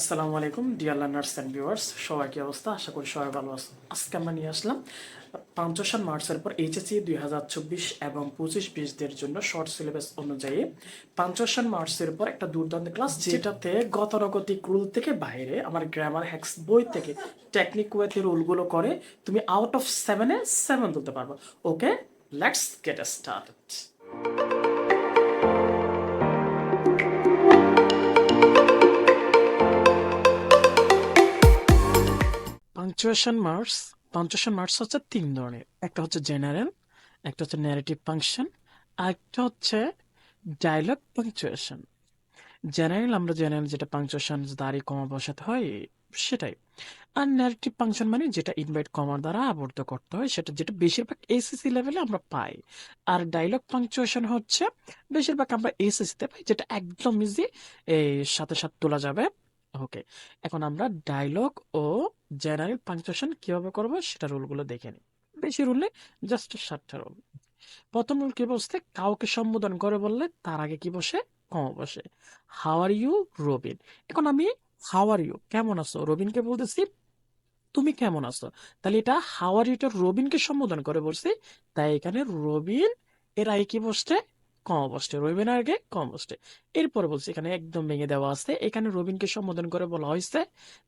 আসসালামু আলাইকুম dear learners and viewers, সবাই কি অবস্থা? আশা করি সবাই ভালো আছে। আজকে আমরা নিয়ে আসলাম পাঞ্চুয়েশন মার্কসের পর এইচএসসি 2024 এবং 25-20 জন্য শর্ট সিলেবাস অনুযায়ী পাঞ্চুয়েশন মার্কসের উপর একটা দুর্দান্ত ক্লাস, যেটাতে গতানুগতিক রুল থেকে বাইরে আমার গ্রামার হ্যাক্স বই থেকে টেকনিক ওয়েতে রুলগুলো করে তুমি আউট অফ 7-এ 7 তুলতে পারবে। Okay, let's get started. Punctuation marks হচ্ছে তিন ধরনের। একটা হচ্ছে জেনারেল, একটা হচ্ছে ন্যারেটিভ ফাংশন, আর একটা হচ্ছে ডায়লগ পাংচুয়েশন। জেনারেল যেটা পাংচুয়েশন দাঁড়িয়ে কমা বসাতে হয় সেটাই। আর ন্যারেটিভ ফাংশন মানে যেটা ইনভাইট কমার দ্বারা আবদ্ধ করতে হয়, সেটা যেটা বেশিরভাগ এসএসসি লেভেলে আমরা পাই। আর ডায়লগ পাংচুয়েশন হচ্ছে বেশিরভাগ আমরা এসএসসিতে পাই, যেটা একদম ইজি, এই সাথে সাথে তোলা যাবে। ওকে, এখন আমরা ডায়লগ ও জেনারেল পাংচুয়েশন কিভাবে করব সেটা রুলগুলো দেখে নিই। বেশি রুল নেই, জাস্ট 7টা রুল। প্রথম রুল কি বলছে? কাউকে সম্বোধন করে বললে তার আগে কি বসে? কমা বসে। How are you Robin. এখন আমি হাউ আর ইউ কেমন আছো রবিনকে বলতেছি তুমি কেমন আছো, তাহলে এটা হাউ আর ইউটা রবিনকে সম্বোধন করে বলছি, তাই এখানে রবিন এর আগে কি বসছে? কমা বসছে। রবিন আগে কমা বসছে। এরপরে বলছি এখানে একদম ভেঙে দেওয়া আছে, এখানে রবিনকে সম্বোধন করে বলা হয়েছে,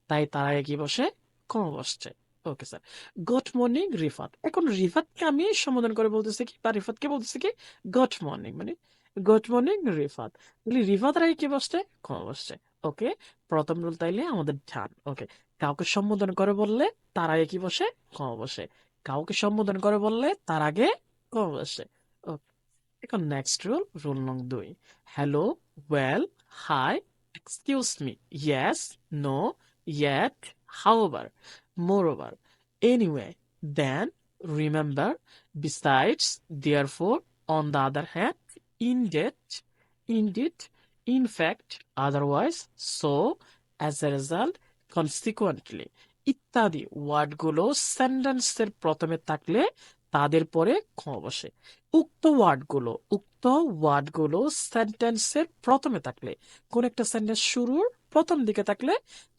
তাই তার আগে কি বসে? কমা বসছে। Okay sir. Good morning Rifat. এখন রিফাতকে আমি সম্বোধন করে বলতেছি কি, বা রিফাতকে বলতেছি কি গুড মর্নিং, মানে গুড মর্নিং রিফাত, তাহলে রিফাতের আগে কি বসছে? কমা বসছে। ওকে, প্রথম রুল তাইলে আমাদের ডান। ওকে, কাউকে সম্বোধন করে বললে তার আগে কি বসে? কমা বসে। কাউকে সম্বোধন করে বললে তার আগে কমা বসে। ওকে, এখন নেক্সট রুল, রুল নং 2। Hello, well, hi, excuse me, yes, no, yet, however, moreover, anyway, then, remember, besides, therefore, on the other hand, indeed, in fact, otherwise, so, as a result, consequently ইত্যাদি ওয়ার্ডগুলো সেন্টেন্সের প্রথমে থাকলে তাদের পরে কমা বসে। উক্ত ওয়ার্ডগুলো সেন্টেন্সের প্রথমে থাকলে, কোন একটা সেন্টেন্স শুরুর প্রথম দিকে থাকলে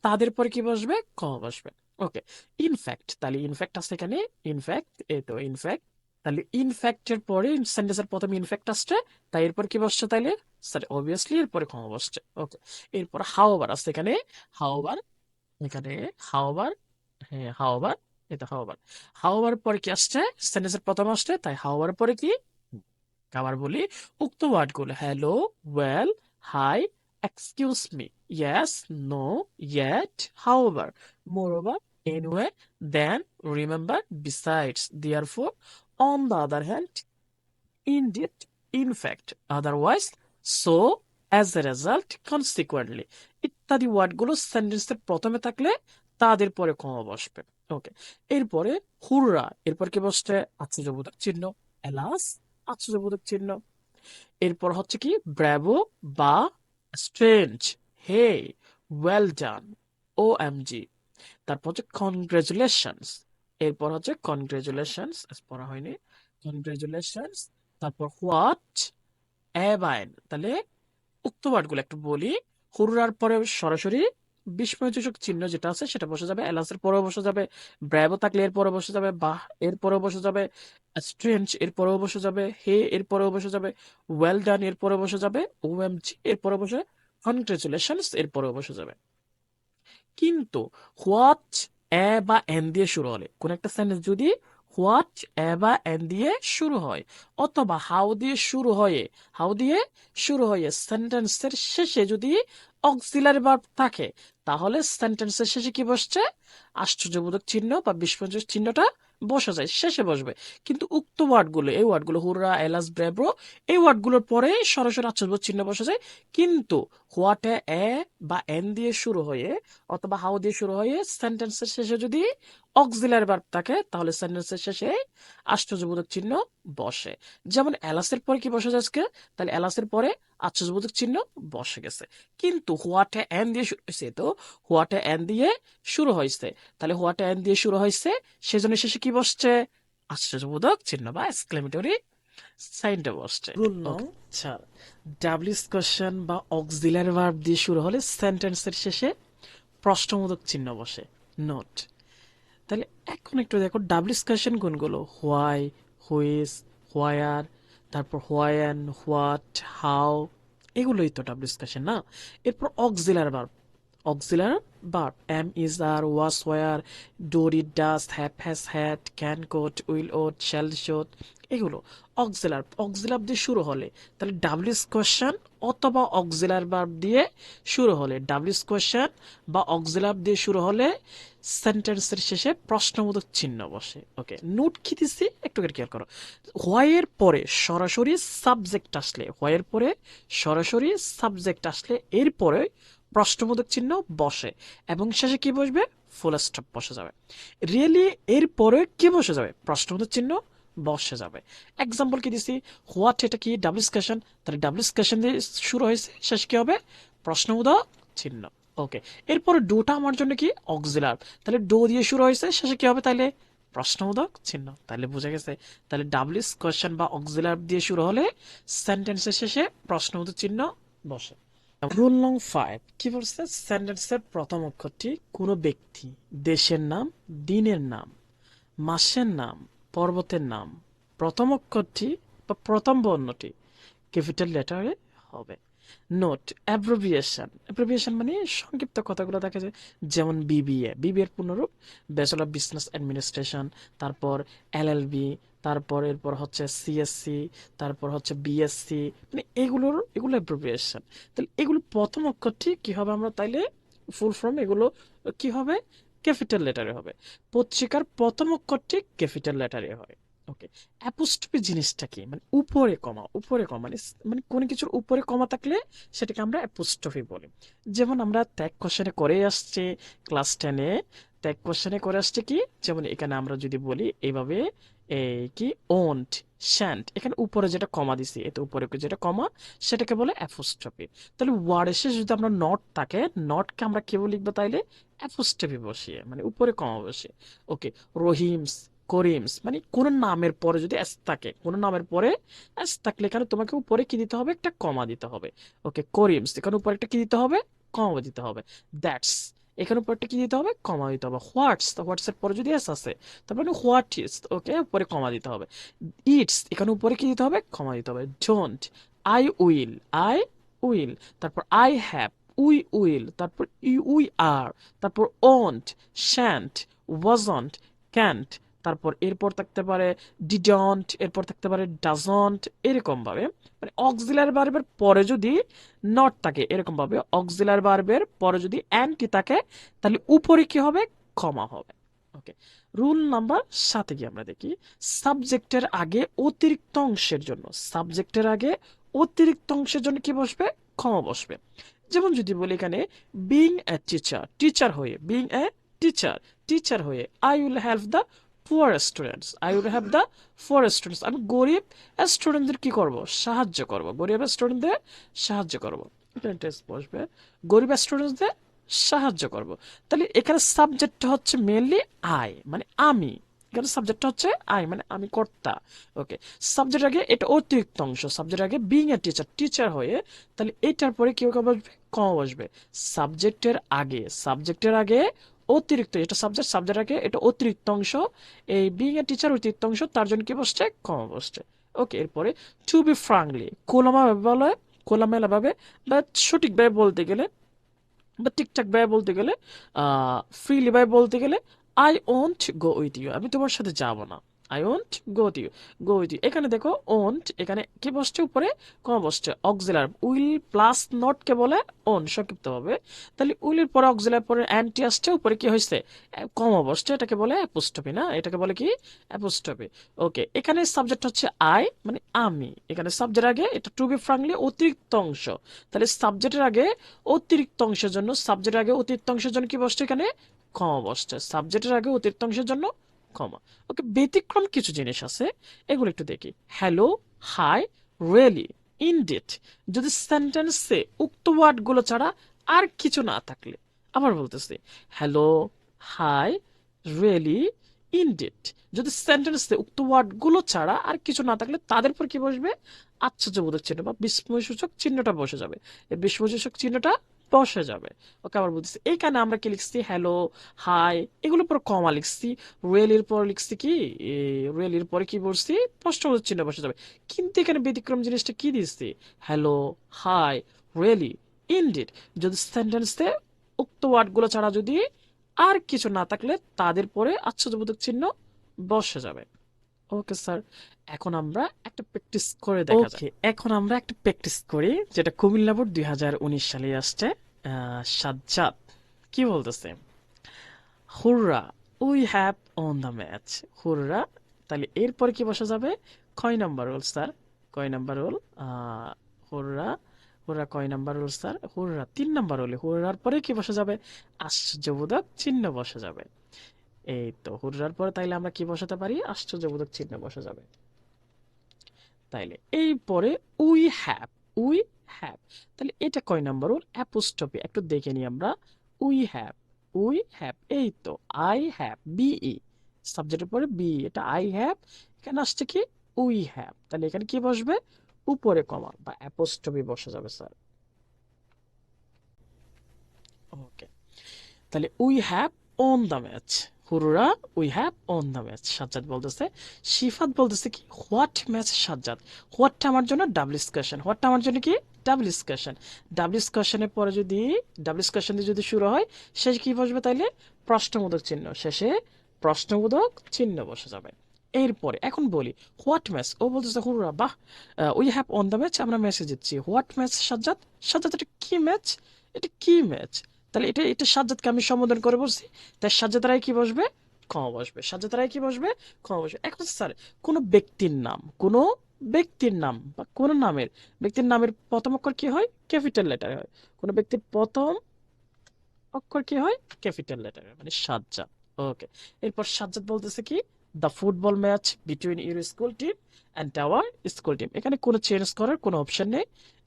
তাদের পরে কি বসবে? কমা বসবে। ওকে, ইনফ্যাক্ট, তাহলে ইনফ্যাক্ট আছে এখানে, ইনফ্যাক্ট, এই তো ইনফ্যাক্ট, তাহলে ইনফ্যাক্টের পরে সেন্টেন্সের প্রথমে ইনফ্যাক্ট আসছে, তাই এরপর কি বসছে? তাইলে স্যার অবভিয়াসলি এরপরে কমা বসছে। ওকে, এরপর হাওভার আছে এখানে, হাওভার, এখানে হাওভার, হ্যাঁ হাওভার, এটা হাওভার। হাওভার পরে কি আসছে? সেন্টেন্সের প্রথম আসছে, তাই হাওভার পরে কি? আবার বলি, উক্ত ওয়ার্ডগুলো hello, well, hi, excuse me, yes, no, yet, however, moreover, anyway, then, remember, besides, therefore, on the other hand, indeed, in fact, otherwise, so, as a result, consequently ইত্যাদি ওয়ার্ডগুলো সেন্টেন্সের প্রথমে থাকলে তাদের পরে কমা বসবে। ওকে, এরপরে হুররা, এরপর কি বসছে? আশ্চর্যবোধক চিহ্ন। এলাস, আশ্চর্যবোধক চিহ্ন। এরপর হচ্ছে কি? ব্র্যাভো বা স্ট্রেঞ্জ, হে, ওয়েল ডান, ও এম জি। তারপর হচ্ছে কনগ্রেচুলেশনস, এরপর হচ্ছে কনগ্রেচুলেশনস, পড়া হয়নি, কনগ্রেচুলেশনস। তারপর হোয়াট, অ্যাবাইন। তাহলে উক্ত ওয়ার্ডগুলো একটু বলি। হুররার পরে সরাসরি বিস্ময়সূচক চিহ্ন যেটা আছে সেটা বসে যাবে, এলাসের পরেও বসে যাবে, ব্র্যাভো থাকলে এর পরে বসে যাবে, বাহ এর পরেও বসে যাবে, স্ট্রেঞ্জ এর পরেও বসে যাবে, হে এর পরেও বসে যাবে, ওয়েল ডান এর পরে বসে যাবে, ওএমজি এর পরে বসে, কনগ্রেচুলেশনস এর পরেও বসে যাবে। কিন্তু হোয়াট, এ বা এন দিয়ে শুরু হলে, কোন একটা সেন্টেন্স যদি হোয়াট, এ বা এন দিয়ে শুরু হয়, অথবা হাউ দিয়ে শুরু হয়ে সেন্টেন্সের শেষে যদি অক্সিলারি ভার্ব থাকে, তাহলে সেন্টেন্সের শেষে কি বসছে? আশ্চর্যবোধক চিহ্ন বা বিস্ময়সূচক চিহ্নটা বসে যায়, শেষে বসবে। কিন্তু উক্ত ওয়ার্ডগুলো, এই ওয়ার্ডগুলো হুররা, এলাস, ব্রেব্রো, এই ওয়ার্ডগুলোর পরে সরাসরি আশ্চর্যবোধক চিহ্ন বসে যায়। কিন্তু হোয়াটে এ বা এন দিয়ে শুরু হয়ে অথবা হাউ দিয়ে শুরু হয়ে সেন্টেন্সের শেষে যদি অক্সিলারি ভার্ব থাকে, তাহলে সেন্টেন্সের শেষে আশ্চর্যবোধক চিহ্ন বসে। যেমন এলাসের পরে কি বসে যাচ্ছে? তাহলে এলাসের পরে আশ্চর্যবোধক চিহ্ন বসে গেছে। কিন্তু হোয়াটে এন দিয়ে শুরু হয়েছে, তো হোয়াটে এন দিয়ে শুরু হয়েছে, তাহলে হোয়াটে এন দিয়ে শুরু হয়েছে, সেজন্য শেষে কি বসছে? আশ্চর্যবোধক চিহ্ন বা এক্সক্লেমেটরি সাইনটা বসছে। রুল নং 4, ডাবলিউএস কোশ্চেন বা অক্সিলারি ভার্ব দিয়ে শুরু হলে সেন্টেন্সের শেষে প্রশ্নবোধক চিহ্ন বসে, নোট। তাহলে এখন একটু দেখো ডাবল ডিসকাশন কোনগুলো, হোয়াই, হুইজ, হোয়ার, তারপর হোয়ান, হোয়াট, হাউ, এগুলোই তো ডাবল ডিসকাশন না। এরপর auxiliary verb, auxiliary verb am, is, are, was, were, do, did, does, have, has, had, can, could, will, would, shall, should, এগুলো অক্সিলার। অক্সিলার দিয়ে শুরু হলে তাহলে ডাবলিস কোয়েশ্চেন অথবা অক্সিলার ভার্ব দিয়ে শুরু হলে, ডাবলিস কোয়েশ্চেন বা অক্সিলার দিয়ে শুরু হলে সেন্টেন্সের শেষে প্রশ্নবোধক চিহ্ন বসে। ওকে, নোট কি দিচ্ছি একটু খেয়াল করো। হোয়াইয়ের পরে সরাসরি সাবজেক্ট আসলে, হোয়াইয়ের পরে সরাসরি সাবজেক্ট আসলে এরপরে প্রশ্নবোধক চিহ্ন বসে এবং শেষে কি বসবে, ফুল স্টপ বসে যাবে। রিয়েলি এরপরে কি বসে যাবে, প্রশ্নবোধক চিহ্ন বসে যাবে। এক্সাম্পল কি দিছি, হোয়াট, এটা কি ডাবল ডিসকাশন, তাহলে ডাবল ডিসকাশন দিয়ে শুরু হয়েছে, শেষ কি হবে, প্রশ্নবোধক চিহ্ন। ওকে, এরপরে ডুটা আমার জন্য কি অক্সিলার, তাহলে ডু দিয়ে শুরু হয়েছে, শেষে কি হবে তাহলে প্রশ্নবোধক চিহ্ন। তাহলে বোঝা গেছে, তাহলে ডাবলিস কোয়েশ্চেন বা অক্সিলার দিয়ে শুরু হলে সেন্টেন্সের শেষে প্রশ্নবোধক চিহ্ন বসে। রুল নং 5 কি বলছে, সেন্টেন্সের প্রথম অক্ষরটি কোনো ব্যক্তি, দেশের নাম, দিনের নাম, মাসের নাম, পর্বতের নাম, প্রথম অক্ষরটি বা প্রথম বর্ণটি ক্যাপিটাল লেটারে হবে। নোট, অ্যাব্রিভিয়েশন, অ্যাব্রিভিয়েশন মানে সংক্ষিপ্ত কথাগুলো দেখা যায়, যেমন বিবিএ, বিবিএ এর পূর্ণরূপ ব্যাচেলর অফ বিজনেস অ্যাডমিনিস্ট্রেশন, তারপর এলএলবি, তারপর এরপর হচ্ছে সিএসসি, তারপর হচ্ছে বিএসসি, মানে এগুলো অ্যাব্রিভিয়েশন। তাহলে এগুলো প্রথম অক্ষরটি কি হবে, আমরা তাইলে ফুল ফর্ম এগুলো কি হবে, ক্যাপিটাল লেটারে হবে। পত্রিকার প্রথম অক্ষরটি ক্যাপিটাল লেটারে হয়। ওকে, অ্যাপোস্ট্রফি জিনিসটা কি, মানে উপরে কমা, উপরে কমা মানে মানে কোনো কিছুর উপরে কমা থাকলে সেটাকে আমরা অ্যাপোস্ট্রফি বলি। যেমন আমরা ট্যাগ কোশ্চেনে করে আসছে ক্লাস 10-এ, ট্যাগ কোশ্চেনে করে আসছে কি, যেমন এখানে আমরা যদি বলি এইভাবে, এই কি ওন্ট, শ্যান্ট, এখানে উপরে যেটা কমা দিছি, এতে উপরে যেটা কমা সেটাকে বলে অ্যাপোস্ট্রফি। তাহলে ওয়ার্ডের শেষে যদি আমরা নট থাকে, নটকে আমরা কেবল লিখবো তাইলে অ্যাপোস্ট্রফি বসিয়ে, মানে উপরে কমা বসিয়ে। ওকে, রহিমস, করিমস, মানে কোন নামের পরে যদি এস থাকে, কোন নামের পরে এস থাকলে এখানে তোমাকে উপরে কি দিতে হবে, একটা কমা দিতে হবে। ওকে, করিমস, এখানে উপরে একটা কি দিতে হবে, কমা দিতে হবে। দ্যাটস, এখানে উপরে একটা কি দিতে হবে, কমা দিতে হবে। হোয়াটস, হোয়াটস এর পরে যদি এস আছে তারপরে হোয়াট ইজ, ওকে, উপরে কমা দিতে হবে। ইটস, এখানে উপরে কি দিতে হবে, কমা দিতে হবে। Don't, I will, I will, তারপর আই হ্যাভ, উই উইল, তারপর উই আর, তারপর ওন্ট, শ্যান্ট, ওয়াজন্ট, ক্যান্ট, তারপর এরপর থাকতে পারে ডিডন্ট, এরপর থাকতে পারে ডাজন্ট, এরকম ভাবে মানে অক্সিলারি ভার্বের পরে যদি নট থাকে, এরকম ভাবে অক্সিলারি ভার্বের পরে যদি অ্যান্টি থাকে তাহলে উপরে কি হবে, কমা হবে। ওকে, রুল নাম্বার 7 কি আমরা দেখি, সাবজেক্টের আগে অতিরিক্ত অংশের জন্য, সাবজেক্টের আগে অতিরিক্ত অংশের জন্য কি বসবে, কমা বসবে। যেমন যদি বলি এখানে বিং এ টিচার, টিচার হয়ে, বিং এ টিচার, টিচার হয়ে, I will help the poor students, I will help the poor students, আমি গরিব স্টুডেন্টদের কি করব, সাহায্য করব, গরিব স্টুডেন্টদের সাহায্য করব। টেন্স বসবে গরিব স্টুডেন্টদের সাহায্য করব। তাহলে এখানে সাবজেক্টটা হচ্ছে মেনলি আই, মানে আমি, এখানে সাবজেক্টটা হচ্ছে আই মানে আমি কর্তা। ওকে, সাবজেক্ট আগে এটা অতিরিক্ত অংশ, সাবজেক্ট আগে বিং এ টিচার, টিচার হয়ে, তাহলে এটার পরে কি বসবে, কম বসবে। সাবজেক্টের আগে, সাবজেক্টের আগে অতিরিক্ত, এটা সাবজেক্ট, সাবজেক্ট আগে এটা অতিরিক্ত অংশ, এই বিং এ টিচার অতিরিক্ত অংশ, তার জন্য কি বসছে, কম বসছে। ওকে, এরপরে টু বি ফ্রাঙ্কলি, খোলামেলা বলে, খোলামেলা ভাবে বা সঠিকভাবে বলতে গেলে বা ঠিকঠাক ভাবে বলতে গেলে, ফ্রিলি ভাবে বলতে গেলে, I won't go with you, আমি তোমার সাথে যাব না। I won't go with you, go with you, এখানে দেখো ওন্ট, এখানে কি বসছে উপরে, কমা বসছে। অক্সিলার উইল প্লাস নট কে বলে ওন সংক্ষিপ্ত ভাবে, তাহলে উইলের পরে অক্সিলার পরে অ্যান্টি আসছে, উপরে কি হয়েছে, কমা বসছে, এটাকে বলে অ্যাপোস্ট্রফি, না এটাকে বলে কি, অ্যাপোস্ট্রফি। ওকে, এখানে সাবজেক্ট হচ্ছে আই মানে আমি, এখানে সাবজেক্ট আগে এটা টু বি ফ্রাঙ্কলি অতিরিক্ত অংশ, তাহলে সাবজেক্টের আগে অতিরিক্ত অংশের জন্য, সাবজেক্টের আগে অতিরিক্ত অংশের জন্য কি বসছে এখানে, কমা বসছে, সাবজেক্টের আগে অতিরিক্ত অংশের জন্য কমা। ওকে, ব্যতিক্রম কিছু জিনিস আছে, এগুলো একটু দেখি। হ্যালো, হাই, রিয়েলি, ইনডিড, যদি সেন্টেন্সে উক্ত ওয়ার্ডগুলো ছাড়া আর কিছু না থাকলে, আবার বলতেছি, হ্যালো, হাই, রিয়েলি, ইনডিড, যদি সেন্টেন্সে উক্ত ওয়ার্ডগুলো ছাড়া আর কিছু না থাকলে তাদের পর কি বসবে, আশ্চর্যবোধক চিহ্ন বা বিস্ময়সূচক চিহ্নটা বসে যাবে। এই বিস্ময়সূচক চিহ্নটা বসে যাবে। ওকে, আবার বলতেছি এইখানে আমরা কি লিখছি, হ্যালো, হাই, এগুলোর পর কমা লিখছি, রিয়েলির পর লিখছি কি, রিয়েলির পরে কি বলছি, প্রশ্নবোধক চিহ্ন বসে যাবে। কিন্তু এখানে ব্যতিক্রম জিনিসটা কি দিচ্ছি, হ্যালো, হাই, রিয়েলি, ইনডিড। যদি সেন্টেন্সে উক্ত ওয়ার্ডগুলো ছাড়া যদি আর কিছু না থাকলে তাদের পরে আশ্চর্যবোধক চিহ্ন বসে যাবে। ওকে স্যার, এখন আমরা একটা প্র্যাকটিস করে দেখা যাক। এখন আমরা একটা প্র্যাকটিস করি, যেটা কুমিল্লা বোর্ড 2019 সালে আসছে। সাজ্জাদ কি বলতেছে, hurrah we have on the match, hurrah. তাহলে এরপরে কি বসা যাবে, কয় নাম্বার রোল স্যার, কয় নাম্বার রোল, হুররা, হুররা কয় number roll sir, hurrah 3 number রোলে, হুররার পরে কি বসা যাবে, আশ্চর্যবোধক চিহ্ন বসা যাবে। এই তো হুররার পরে তাইলে আমরা কি বসাতে পারি, আশ্চর্যবোধক চিহ্ন বসা যাবে। তাইলে এই পরে উই হ্যাভ, উই হ্যাভ, তাহলে এটা কয় নাম্বার রোল, অ্যাপোস্ট্রফি, একটু দেখে নিই আমরা। উই হ্যাভ, উই হ্যাভ, এই তো আই হ্যাভ, বিই, সাবজেক্টের পরে বি, এটা আই হ্যাভ, এখানে আসছে কি উই হ্যাভ, তাহলে এখানে কি বসবে, উপরে কমা বা অ্যাপোস্ট্রফি বসে যাবে স্যার। ওকে, তাহলে we have on the match, হুররা we have on the match. Sajjad বলতেছে, শিফাত বলতেছে কি হোয়াট ম্যাচ সাজ্জাদ, হোয়াটটা আমার জন্য ডাবল ডিসকাশন, হোয়াটটা আমার জন্য কি ডাবল ডিসকাশন, ডাবল ডিসকাশনের পরে যদি ডাবল ডিসকাশন দিয়ে যদি শুরু হয়, শেষে কি বসবে তাইলে প্রশ্নবোধক চিহ্ন, শেষে প্রশ্নবোধক চিহ্ন বসে যাবে। এরপরে এখন বলি হোয়াট ম্যাচ, ও বলতেছে হুররা বাহ, we have on the match, আমরা ম্যাচে জিতছি, হোয়াট ম্যাচ সাজ্জাদ, সাজ্জাদ এটা কি ম্যাচ, এটা কি ম্যাচ, তাহলে এটা এটা সাজ্জাদকে আমি সম্বোধন করে বলছি, তাই সাজ্জাদ রায় কি বসবে, কমা বসবে, সাজ্জাদ রায় কি বসবে, কমা বসবে। এখন স্যার কোনো ব্যক্তির নাম, কোনো ব্যক্তির নাম বা কোনো নামের, ব্যক্তির নামের প্রথম অক্ষর কি হয়, ক্যাপিটাল লেটার হয়, কোনো ব্যক্তির প্রথম অক্ষর কি হয়, ক্যাপিটাল লেটার, মানে সাজ্জাদ। ওকে, এরপর সাজ্জাদ বলতেছে কি the football match between your school team and our school team, এখানে কোনো চেঞ্জ করার কোনো অপশন নেই,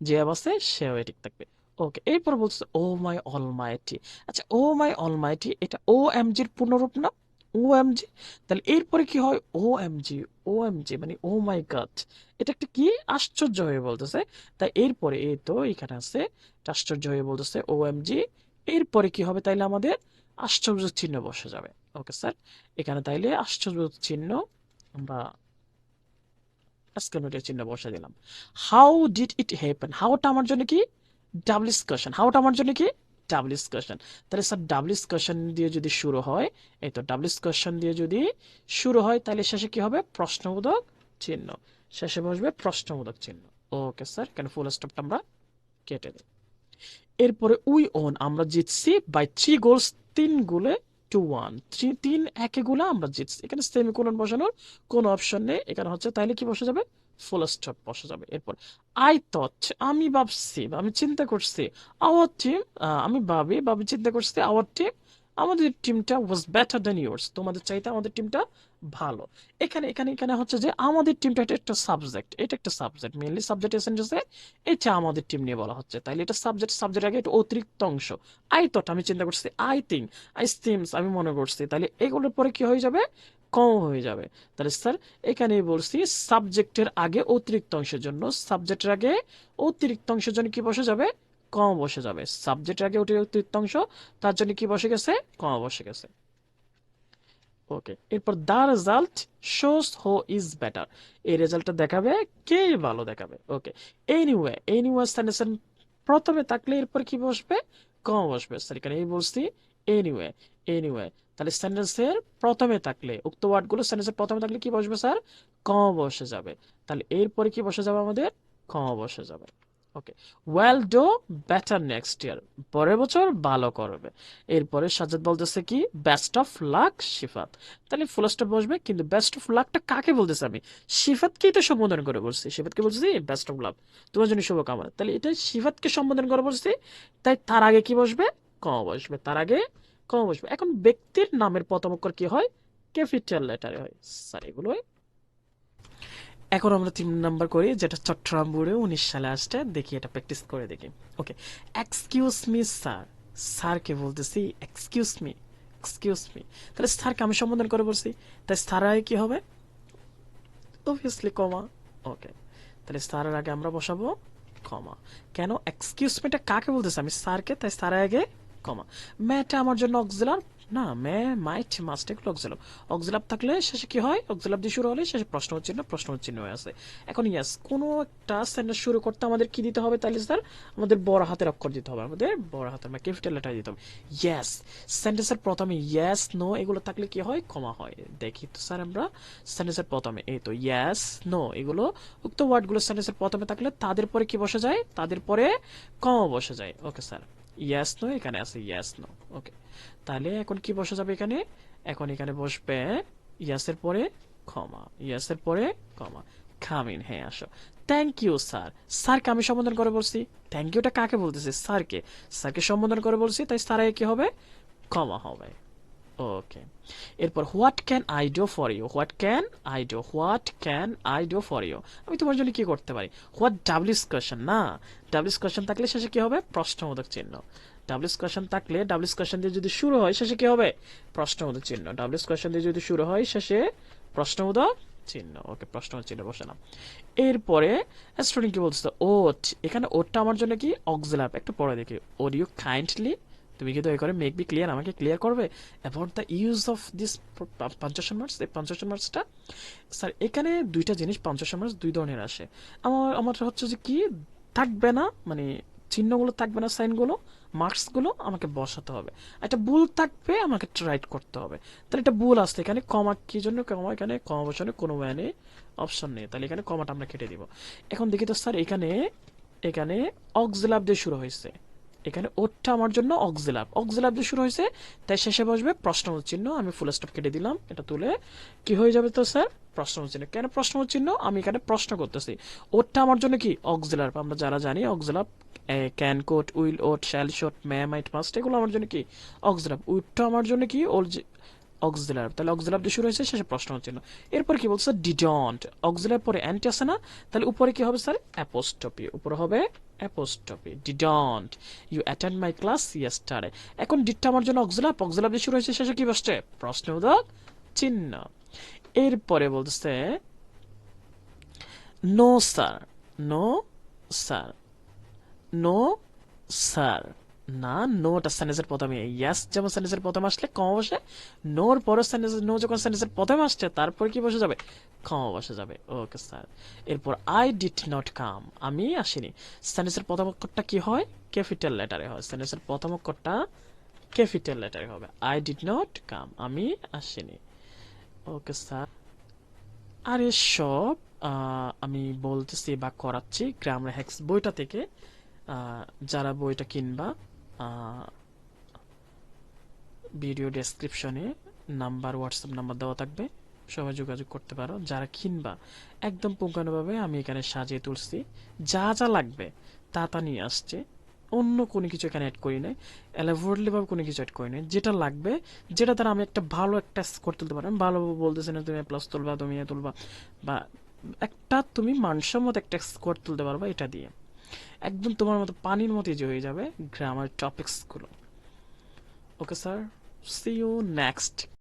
যে আছে সেও ঠিক থাকবে। ওকে, এরপর বলছে ও মাই অলমাইটি, আচ্ছা ও মাই অলমাইটি এটা ও এম জির পূর্ণরূপ না, ও এম জি, তাহলে এরপরে কি হয়, ও এম জি, ও এম জি মানে ও মাই গড, এটা একটা কি আশ্চর্য হয়ে বলতেছে, তাই এরপরে এই তো এখানে আছে, এটা আশ্চর্য হয়ে বলতেছে ও এম জি, এরপরে কি হবে তাইলে আমাদের আশ্চর্যবোধক চিহ্ন বসে যাবে। ওকে স্যার, এখানে তাইলে আশ্চর্যবোধক চিহ্ন আমরা এক্সক্লেমেটরি চিহ্ন বসে দিলাম। হাউ ডিড ইট হ্যাপেন, হাউটা আমার জন্য কি ডাবল ডিসকাশন, হাউটা আমার জন্য কি ডাবল ডিসকাশন, তাহলে স্যার ডাবল ডিসকাশন দিয়ে যদি শুরু হয়, এই তো ডাবল ডিসকাশন দিয়ে যদি শুরু হয় তাহলে শেষে কি হবে, প্রশ্নবোধক চিহ্ন, শেষে বসবে প্রশ্নবোধক চিহ্ন। ওকে স্যার, এখানে ফুল স্টপটা আমরা কেটে দিই। এরপরে উই ওন আমরা জিতছি বাই 3 গোলস, 3 গোলে টু 1, 3-1 গোলে আমরা জিতছি, এখানে সেমিকোলন বসানোর কোনো অপশন নেই, এখানে হচ্ছে তাইলে কি বসে যাবে, ফুল স্টপ বসে যাবে। এরপর আই থট আমি ভাবছি বা আমি চিন্তা করছি, আওয়ার টিম আমি ভাবি চিন্তা করছি, আওয়ার টিম আমাদের টিমটা ওয়াজ বেটার দেন ইয়োর্স, তোমাদের চাইতে আমাদের টিমটা ভালো। এখানে এখানে এখানে হচ্ছে যে আমাদের টিমটা এটা একটা সাবজেক্ট, এটা একটা সাবজেক্ট, মেইনলি সাবজেক্ট এসেন্সে এটা আমাদের টিম নিয়ে বলা হচ্ছে, তাইলে এটা সাবজেক্ট, সাবজেক্ট আগে এটা অতিরিক্ত অংশ। আই থট আমি চিন্তা করছি, আই থিঙ্ক, আই থিংস আমি মনে করছি, তাহলে এগুলোর পরে কি হয়ে যাবে, কম হয়ে যাবে। তাহলে স্যার এখানে বলছি সাবজেক্টের আগে অতিরিক্ত অংশের জন্য, সাবজেক্টের আগে অতিরিক্ত অংশের জন্য কি বসে যাবে, কম বসে যাবে, সাবজেক্টের আগে অতিরিক্ত অংশ, তার জন্য কি বসে গেছে, কম বসে গেছে। ওকে, এরপর the result shows who is better, এই রেজাল্টটা দেখাবে কে ভালো দেখাবে। ওকে, এনিওয়ে, এনিওয়ে সেন্টেন্সের প্রথমে থাকলে এরপর কি বসবে, কম বসবে স্যার, এখানে এই বলছি এনিওয়ে, এনিওয়ে, তাহলে সেন্টেন্সের প্রথমে থাকলে উক্ত ওয়ার্ডগুলো সেন্টেন্সের প্রথমে থাকলে কি বসবে স্যার, কম বসে যাবে, তাহলে এরপরে কি বসে যাবে আমাদের, কম বসে যাবে। Okay, well do better next year, পরের বছর ভালো করবে। এরপরে সাজ্জাদ বলতেছে কি বেস্ট অফ লাক শিফাত, তাহলে ফুল স্টপ বসবে, কিন্তু বেস্ট অফ লাকটা কাকে বলতেছে, আমি শিফাতকেই তো সম্বোধন করে বলছি, শিফাতকে বলছি বেস্ট অফ লাক, তোমার জন্য শুভকামনা, তাহলে এটা শিফাতকে সম্বোধন করে বলছি, তাই তার আগে কি বসবে, কম বসবে, তার আগে কম বসবে। এখন ব্যক্তির নামের প্রথম অক্ষর কি হয়, ক্যাপিটাল লেটারে হয় স্যার, এগুলো এখন আমরা 3 নাম্বার করি, যেটা চট্টগ্রাম বোর্ডে 19 সালে আসছে, দেখি এটা প্র্যাকটিস করে দেখি। ওকে, এক্সকিউজ মি স্যার, স্যারকে বলতেছি এক্সকিউজ মি, এক্সকিউজ মি, তাহলে স্যারকে আমি সম্বোধন করে বলছি, তাই স্যার আগে কি হবে, অবভিয়াসলি কমা। ওকে, তাহলে স্যারের আগে আমরা বসাবো কমা। কেন এক্সকিউজ মিটা কাকে বলতেছে? আমি স্যারকে, তাই স্যার আগে কমা। ম্যাটা আমার জন্য অক্সিলার না, মে মাইট মাস্ট এগুলো অক্সিলার। অক্সিলার থাকলে শেষে কি হয়? অক্সিলার দিয়ে শুরু হলে শেষে প্রশ্ন চিহ্ন হয়ে আছে। এখন ইয়াস, কোনো একটা সেন্টেন্স শুরু করতে আমাদের কি দিতে হবে তাহলে স্যার? আমাদের বড় হাতের অক্ষর দিতে হবে, আমাদের বড় হাতের মানে ক্যাপিটাল লেটার দিতে হবে। ইয়েস, সেন্টেন্সের প্রথমে ইয়েস নো এগুলো থাকলে কি হয়? কমা হয়। দেখি তো স্যার আমরা সেন্টেন্সের প্রথমে এই তো ইয়েস নো এগুলো উক্ত ওয়ার্ডগুলো সেন্টেন্সের প্রথমে থাকলে তাদের পরে কি বসে যায়? তাদের পরে কমা বসে যায়। ওকে স্যার, ইয়েস নো এখানে আছে ইয়েস নো। ওকে, তাহলে এখন কি বসে যাবে এখানে? এখন এখানে বসবে ইয়াসের পরে কমা, ইয়াসের পরে কমা। কাম ইন, হ্যাঁ আসো। Thank you sir. স্যারকে আমি সম্বোধন করে বলছি। থ্যাংক ইউটা কাকে বলতেছি? স্যারকে। স্যারকে সম্বোধন করে বলছি, তাই স্যার কি হবে? কমা হবে। ওকে, এরপর what can I do for you? What can I do? What can I do for you? আমি তোমার জন্য কি করতে পারি? হোয়াট ডাব্লিউস কোয়েশ্চেন না, ডাব্লিউস কোয়েশ্চেন থাকলে শেষে কি হবে? প্রশ্নবোধক চিহ্ন। ডাব্লিউস কোয়েশ্চেন থাকলে ডাব্লিউস কোয়েশ্চেন দিয়ে যদি শুরু হয় শেষে কি হবে? প্রশ্নবোধক চিহ্ন। ডাব্লিউস কোয়েশ্চেন দিয়ে যদি শুরু হয় শেষে প্রশ্নবোধক চিহ্ন। ওকে, প্রশ্নবোধক চিহ্ন বসালাম। এরপরে স্টুডেন্ট কি বলছে? ওট, এখানে ওটটা আমার জন্য কি? অক্সিলার। একটু পরে দেখি। ওড ইউ কাইন্ডলি, তুমি কি দয়া করে মেক বি ক্লিয়ার, আমাকে ক্লিয়ার করবে about the use of this punctuation marks? এই পাঞ্চুয়েশন মার্কসটা স্যার এখানে দুইটা জিনিস পাঞ্চুয়েশন মার্কস দুই ধরনের আসে। আমার হচ্ছে যে কি থাকবে না, মানে চিহ্নগুলো থাকবে না, সাইনগুলো মার্কসগুলো আমাকে বসাতে হবে। একটা ভুল থাকবে, আমাকে রাইট করতে হবে। তাহলে এটা ভুল আসছে এখানে। কমা কি জন্য? কমা এখানে কমা বসানোর কোনো মানে অপশন নেই, তাহলে এখানে কমাটা আমরা কেটে দিব। এখন দেখি তো স্যার এখানে এখানে অক্সিলার দিয়ে শুরু হয়েছে, এখানে ওটা আমার জন্য অক্সিলার, অক্সিলার দিয়ে শুরু হয়েছে, তাই শেষে বসবে প্রশ্নবোধক চিহ্ন। আমি ফুল স্টপ কেটে দিলাম, এটা তুলে কি হয়ে যাবে তো স্যার? প্রশ্নবোধক চিহ্ন। কেন প্রশ্নবোধক চিহ্ন? আমি এখানে প্রশ্ন করতেছি। ওটা আমার জন্য কি? অক্সিলার। আমরা যারা জানি auxiliary can, could, will, would, shall, should, may, might, must এগুলো আমার জন্য কি? অক্সিলার। উইলটা আমার জন্য কি? অক্সিলার। তাহলে অক্সিলার দিয়ে শুরু হয়েছে, শেষে প্রশ্ন চিহ্ন। এরপর কি বলছে? ডিডন্ট। অক্সিলার পরে অ্যান্টি আছে না, তাহলে উপরে কি হবে স্যার? অ্যাপোস্ট্রফি। উপরে হবে apostrophe. Didn't you attend my class yesterday. এখন ডিডটা আমার জন্য অক্সিলার, অক্সিলার দিয়ে শুরু হয়েছে, শেষে কি বসছে? প্রশ্নবোধক চিহ্ন। এরপরে বলতেছে no sir, no sir, no sir না, নোটা সেন্টেন্সের প্রথমে। ইয়েস যেমন সেন্টেন্সের প্রথমে আসলে কমা বসে, নোর পরে সেন্টেন্স, নো যখন সেন্টেন্সের প্রথমে আসছে তারপর কি বসে যাবে? কমা বসে যাবে। Okay sir. এরপর আই ডিড নট কাম, আমি আসিনি। সেন্টেন্সের প্রথম অক্ষরটা কি হয়? ক্যাপিটাল লেটারে হয়। সেন্টেন্সের প্রথম অক্ষরটা ক্যাপিটাল লেটারে হবে। আই ডিড নট কাম, আমি আসিনি। Okay sir. আর এসব আমি বলতেছি বা করাচ্ছি গ্রামার হ্যাক্স বইটা থেকে। যারা বইটা কিনবা, ভিডিও ডেসক্রিপশনে নাম্বার, হোয়াটসঅ্যাপ নাম্বার দেওয়া থাকবে, সবাই যোগাযোগ করতে পারো। যারা কিনবা একদম পুঙ্খানুভাবে আমি এখানে সাজিয়ে তুলছি, যা যা লাগবে তা তা নিয়ে আসছে। অন্য কোনো কিছু এখানে অ্যাড করি নাই, এলাবোরেটলি ভাবে কোনো কিছু অ্যাড করি নাই। যেটা লাগবে, যেটা দ্বারা আমি একটা ভালো একটা স্কোর তুলতে পারবো। আমি ভালো বলতেছি না তুমি প্লাস তুলবা, তুমি এ তুলবা, বা একটা তুমি মানসম্মত একটা স্কোর তুলতে পারবা এটা দিয়ে। একদম তোমার মতো পানির মতো যে হয়ে যাবে গ্রামার টপিকসগুলো। Okay sir, see you next